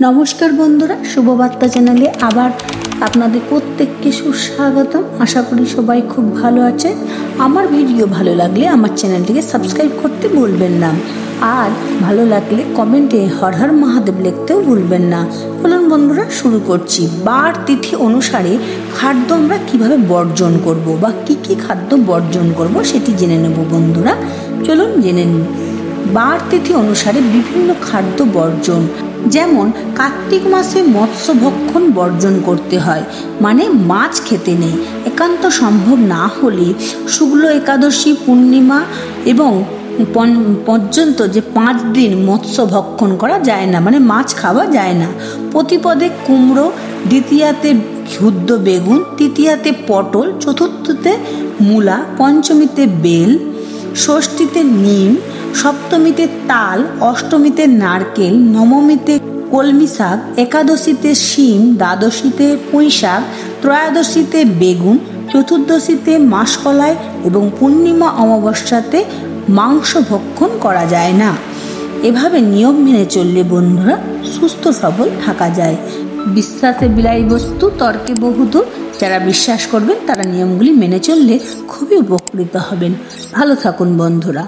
নমস্কার বন্ধুরা, শুভবার্তা চ্যানেলে আবার আপনাদের প্রত্যেককে সুস্বাগতম। আশা করি সবাই খুব ভালো আছে। আমার ভিডিও ভালো লাগলে আমার চ্যানেলটিকে সাবস্ক্রাইব করতে ভুলবেন না, আর ভালো লাগলে কমেন্টে হর হর মহাদেব লিখতেও ভুলবেন না। চলুন বন্ধুরা শুরু করছি। বার তিথি অনুসারে খাদ্য আমরা কিভাবে বর্জন করব বা কি খাদ্য বর্জন করব সেটি জেনে নেব বন্ধুরা। চলুন জেনে নিই। বার তিথি অনুসারে বিভিন্ন খাদ্য বর্জন, যেমন কার্তিক মাসে মৎস্য ভক্ষণ বর্জন করতে হয়, মানে মাছ খেতে নেই। একান্ত সম্ভব না হলে শুক্ল একাদশী, পূর্ণিমা এবং পর্যন্ত যে 5 দিন মৎস্য ভক্ষণ করা যায় না, মানে মাছ খাওয়া যায় না। প্রতিপদে কুমড়ো, দ্বিতীয়াতে ক্ষুদ্র বেগুন, তৃতীয়াতে পটল, চতুর্থতে মূলা, পঞ্চমীতে বেল, ষষ্ঠীতে নিম, সপ্তমীতে তাল, অষ্টমীতে নারকেল, নবমীতে কলমি শাক, একাদশীতে শিম, দ্বাদশীতে পুঁই শাক, ত্রয়োদশীতে বেগুন, চতুর্দশীতে মাসকলাই এবং পূর্ণিমা অমাবস্যাতে মাংস ভক্ষণ করা যায় না। এভাবে নিয়ম মেনে চললে বন্ধুরা সুস্থ সবল থাকা যায়। বিশ্বাসে বিলায়ী বস্তু, তর্কে বহুদূর। যারা বিশ্বাস করবেন তারা নিয়মগুলি মেনে চললে খুবই উপকৃত হবেন। ভালো থাকুন বন্ধুরা।